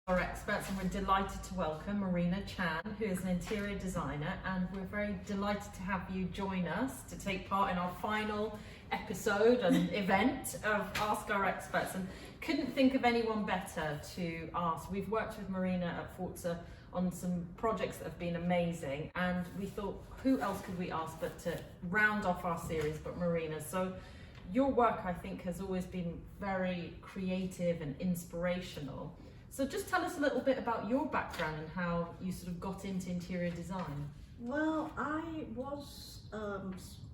Our experts, and we're delighted to welcome Marina Chan, who is an interior designer, and we're very delighted to have you join us to take part in our final episode and event of Ask Our Experts, and couldn't think of anyone better to ask. We've worked with Marina at Forza on some projects that have been amazing, and we thought, who else could we ask but to round off our series but Marina. So your work, I think, has always been very creative and inspirational. So just tell us a little bit about your background and how you sort of got into interior design. Well, I was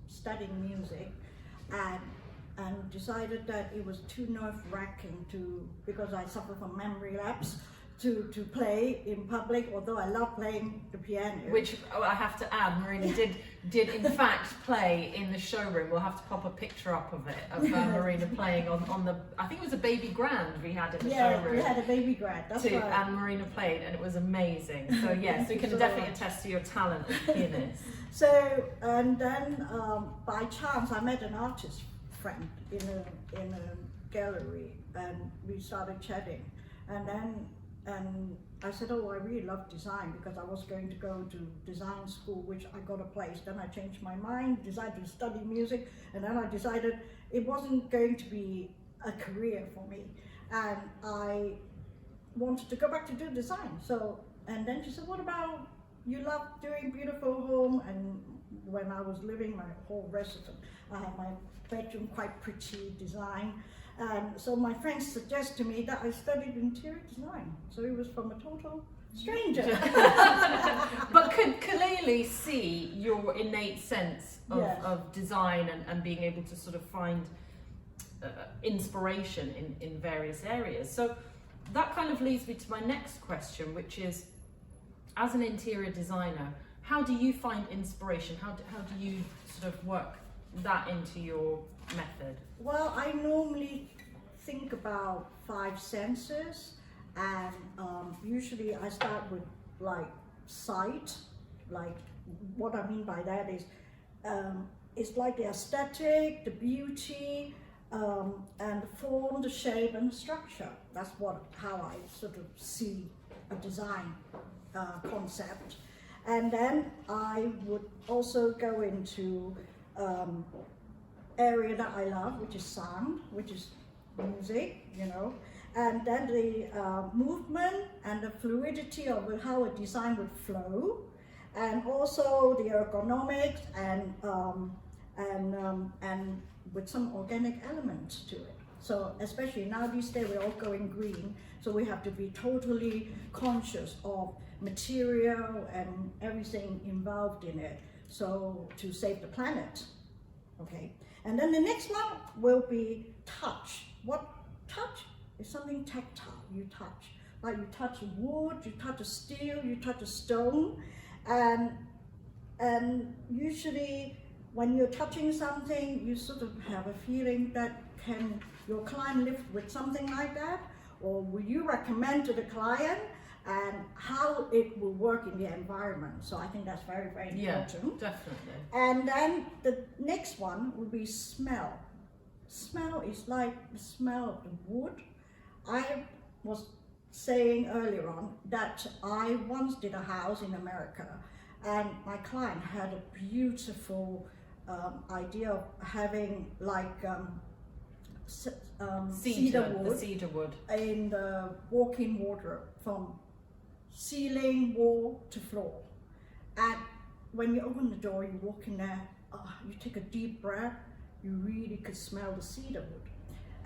studying music and decided that it was too nerve-wracking because I suffer from memory lapse to play in public, although I love playing the piano. Which I have to add, Marina did in fact play in the showroom. We'll have to pop a picture up of it, of Marina playing on the, I think it was a baby grand we had in the showroom. Yeah, we had a baby grand, that's right. And Marina played, and it was amazing. So yes, we can definitely attest to your talent as a pianist. So, and then by chance I met an artist friend in a gallery, and we started chatting, and I said, oh, I really love design, because I was going to go to design school, which I got a place. Then I changed my mind, decided to study music, and then I decided it wasn't going to be a career for me, and I wanted to go back to do design. So, and then she said, what about, you love doing beautiful home? And when I was living my whole residence, I had my bedroom quite pretty design. And so my friends suggested to me that I studied interior design. So it was from a total stranger. But could clearly see your innate sense of design and being able to sort of find inspiration in various areas. So that kind of leads me to my next question, which is, as an interior designer, how do you find inspiration? How do you sort of work that into your method? Well, I normally think about 5 senses, and usually I start with like sight. Like, what I mean by that is it's like the aesthetic, the beauty, and the form, the shape, and the structure. That's how I sort of see a design concept. And then I would also go into area that I love, which is sound, which is music, you know, and then the movement and the fluidity of how a design would flow, and also the ergonomics and with some organic elements to it. So especially now these days we're all going green, so we have to be totally conscious of material and everything involved in it, so to save the planet. Okay, and then the next one will be touch. What touch is something tactile. You touch, like you touch wood, you touch a steel, you touch a stone, and usually when you're touching something, you sort of have a feeling that can your client live with something like that, or will you recommend to the client and how it will work in the environment. So I think that's very, very important. Yeah, definitely. And then the next one will be smell. Smell is like the smell of the wood. I was saying earlier on that I once did a house in America, and my client had a beautiful idea of having like cedar wood in the walk-in wardrobe, from ceiling, wall to floor. And when you open the door, you walk in there, you take a deep breath, you really could smell the cedar wood.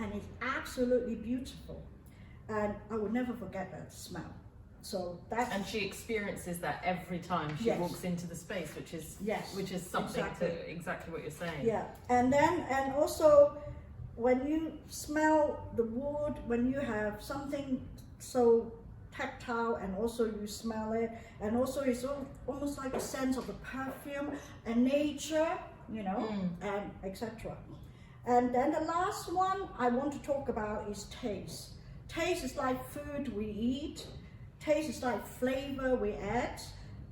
And it's absolutely beautiful. And I will never forget that smell. So that's... And she experiences that every time she walks into the space, which is something to exactly what you're saying. Yeah, and also when you smell the wood, when you have something so tactile, and also you smell it, and also it's almost like a sense of the perfume and nature, you know, and etc. And then the last one I want to talk about is taste. Taste is like food we eat. Taste is like flavor we add.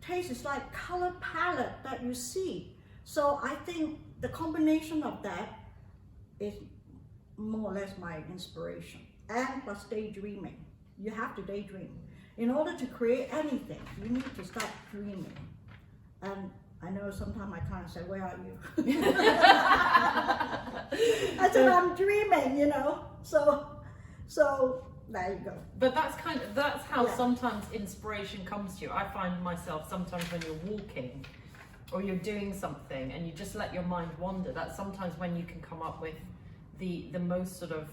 Taste is like color palette that you see. So I think the combination of that is more or less my inspiration, and plus daydreaming. you have to daydream. In order to create anything, you need to start dreaming. And I know sometimes my clients say, "Where are you?" I said, "I'm dreaming," you know. So there you go. But that's how Yeah. sometimes inspiration comes to you. I find myself sometimes when you're walking or you're doing something and you just let your mind wander, that's sometimes when you can come up with the most sort of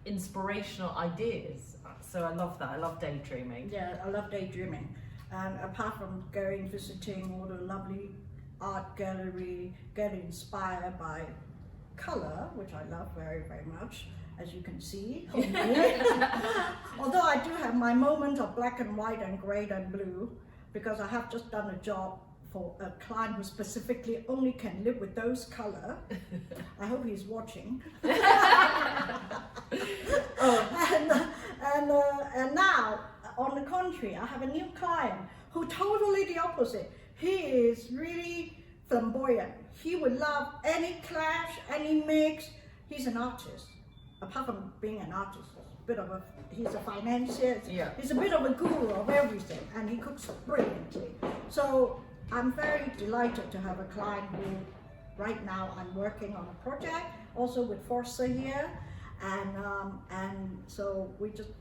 inspirational ideas. So I love that. I love daydreaming. Yeah, I love daydreaming. And apart from visiting all the lovely art gallery, getting inspired by color, which I love very, very much, as you can see. Although I do have my moment of black and white and gray and blue, because I have just done a job for a client who specifically only can live with those color. I hope he's watching. And now, on the contrary, I have a new client who totally the opposite. He is really flamboyant. He would love any clash, any mix. He's an artist. Apart from being an artist, he's a financier. Yeah. He's a bit of a guru of everything, and he cooks brilliantly. So I'm very delighted to have a client who, right now, I'm working on a project, also with Forster here, and so we just.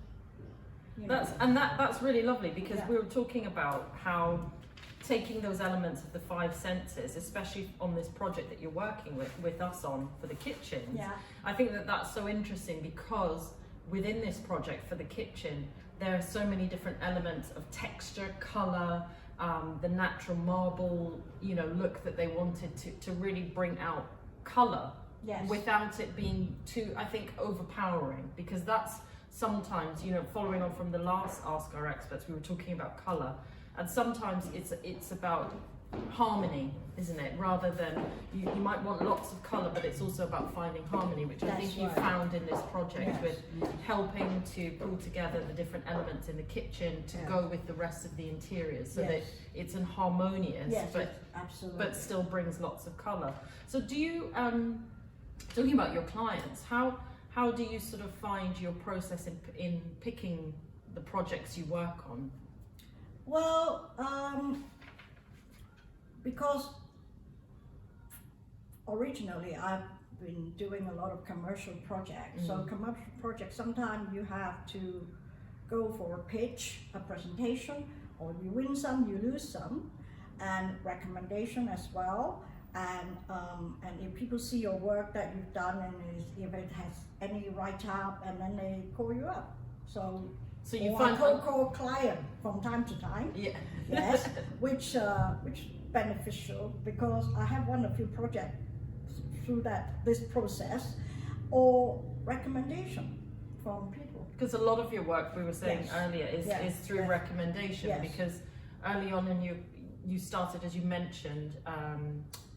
That's really lovely, because Yeah. we were talking about how taking those elements of the five senses, especially on this project that you're working with us on for the kitchens. Yeah. I think that's so interesting, because within this project for the kitchen, there are so many different elements of texture, color, the natural marble, look that they wanted to really bring out color. Yes. Without it being too, I think, overpowering, because that's sometimes, following on from the last Ask Our Experts, we were talking about color, and sometimes it's about harmony, isn't it? Rather than, you might want lots of color, but it's also about finding harmony, which I think you right. found in this project. Yes. With helping to pull together the different elements in the kitchen to go with the rest of the interiors, so that it's an harmonious, absolutely. but still brings lots of color. So do you, talking about your clients, how do you sort of find your process in picking the projects you work on? Well, because originally I've been doing a lot of commercial projects. So commercial projects, sometimes you have to go for a pitch, a presentation, or you win some, you lose some, and recommendation as well. And if people see your work that you've done, and if it has any write-up, and then they call you up. So you find call client from time to time. Yeah. Yes, which beneficial, because I have won a few projects through this process, or recommendation from people. Because a lot of your work, we were saying earlier, is through recommendation. Yes. Because early on in you started, as you mentioned,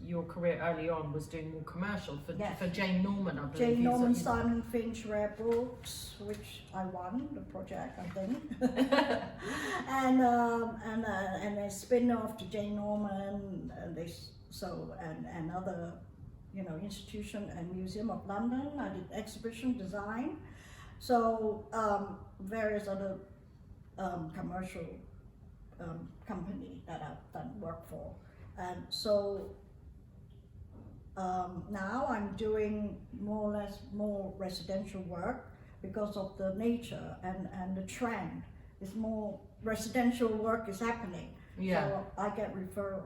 your career early on was doing more commercial for Jane Norman, I believe. Jane Norman, Simon Finch, Rare Books, which I won the project, I think. and a spin-off to Jane Norman, and other, institution and Museum of London. I did exhibition design, so various other commercial company that I've done work for, and so now I'm doing more or less more residential work, because of the nature and the trend is more residential work is happening. Yeah. So I get referral.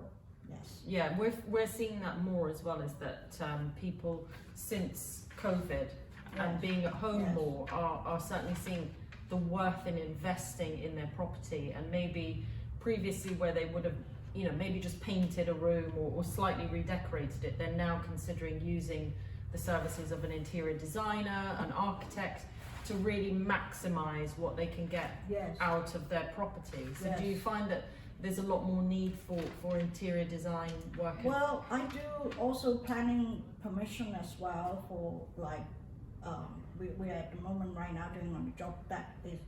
Yes. Yeah, we're seeing that more as well, is that people, since COVID and being at home more, are certainly seeing the worth in investing in their property. And maybe previously, where they would have maybe just painted a room or slightly redecorated it, they're now considering using the services of an interior designer, an architect, to really maximize what they can get out of their property. So do you find that there's a lot more need for interior design work? Well, I do also planning permission as well for, like, we're at the moment right now doing on a job that is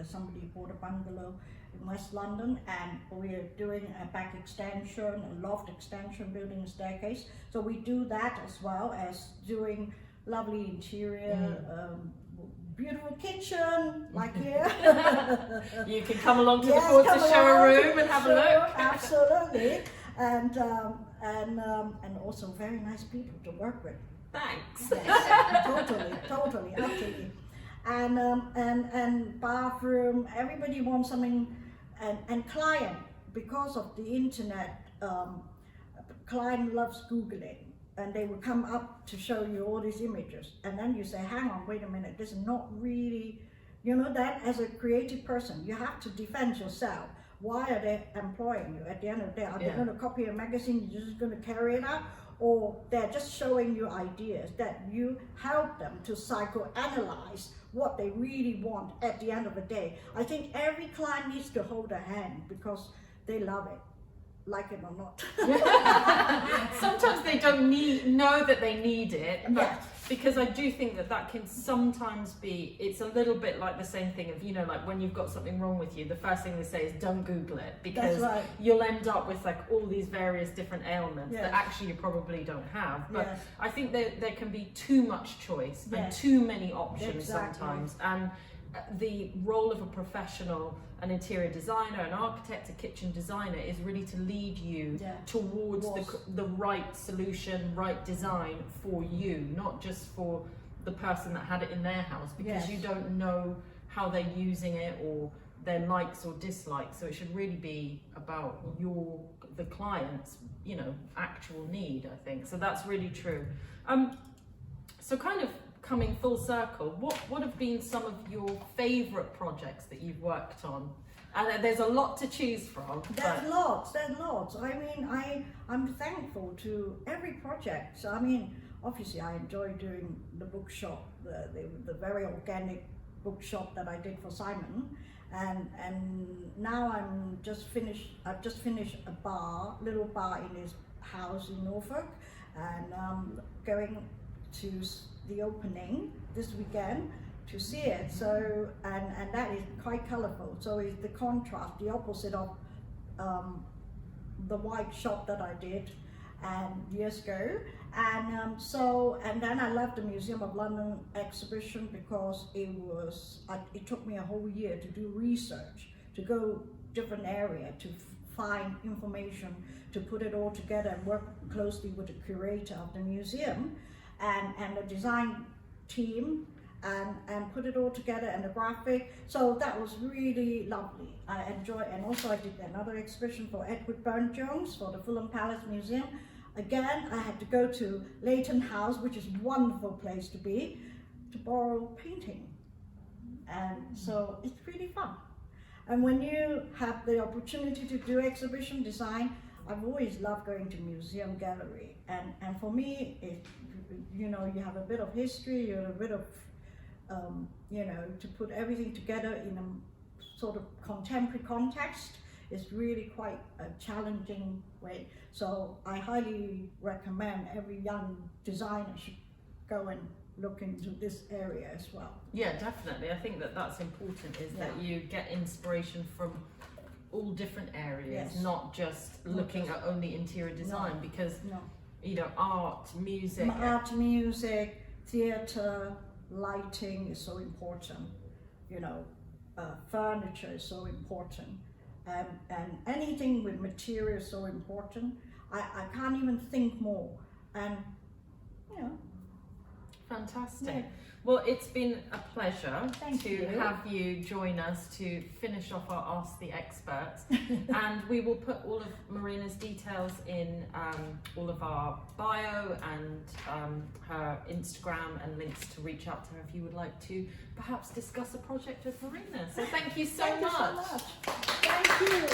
somebody bought a bungalow in West London, and we're doing a back extension, a loft extension, building a staircase. So we do that as well as doing lovely interior, beautiful kitchen. kitchen, like here. You can come along to Yes, the Ford to come show a along room to and have a show, look. Absolutely, and also very nice people to work with. Thanks. Yes, totally, utterly. And bathroom, everybody wants something, and client, because of the internet, client loves Googling, and they will come up to show you all these images, and then you say, hang on, wait a minute, this is not really, that as a creative person, you have to defend yourself. Why are they employing you at the end of the day? Are they going to copy a magazine, you're just going to carry it out? Or they're just showing you ideas that you help them to psychoanalyze what they really want at the end of the day. I think every client needs to hold a hand because they love it, like it or not. Sometimes they don't know that they need it, but Yes. because I do think that can sometimes be, it's a little bit like the same thing of, like when you've got something wrong with you, the first thing they say is don't Google it, because That's right. you'll end up with like all these various different ailments Yes. that actually you probably don't have. But Yes. I think there can be too much choice and Yes. too many options Exactly. sometimes. And the role of a professional, an interior designer, an architect, a kitchen designer is really to lead you towards the right solution, right design for you, not just for the person that had it in their house, because you don't know how they're using it or their likes or dislikes. So it should really be about the client's, actual need, I think. So that's really true. So kind of coming full circle, what have been some of your favourite projects that you've worked on? And there's a lot to choose from. There's lots. I mean, I'm thankful to every project. So I mean, obviously I enjoy doing the bookshop, the very organic bookshop that I did for Simon. And now I've just finished a little bar in his house in Norfolk, and going to the opening this weekend to see it. So and that is quite colourful. So it's the contrast, the opposite of the white shop that I did years ago. And then I left the Museum of London exhibition because it took me a whole year to do research, to go different area, to find information, to put it all together and work closely with the curator of the museum and the design team and put it all together, and the graphic. So that was really lovely. I enjoyed, and also I did another exhibition for Edward Burne-Jones for the Fulham Palace Museum. Again, I had to go to Leighton House, which is a wonderful place to be, to borrow painting. And so it's really fun. And when you have the opportunity to do exhibition design, I've always loved going to museum gallery. And for me, you have a bit of history, you have a bit of, to put everything together in a sort of contemporary context is really quite a challenging way. So I highly recommend every young designer should go and look into this area as well. Yeah, definitely. I think that's important, is that you get inspiration from all different areas, not just looking at only interior design, because art, music, theatre, lighting is so important, furniture is so important, and anything with material is so important. I can't even think more, and fantastic. Yeah. Well, it's been a pleasure to have you join us to finish off our Ask the Experts. And we will put all of Marina's details in all of our bio and her Instagram, and links to reach out to her if you would like to perhaps discuss a project with Marina. So thank you so much. Thank you.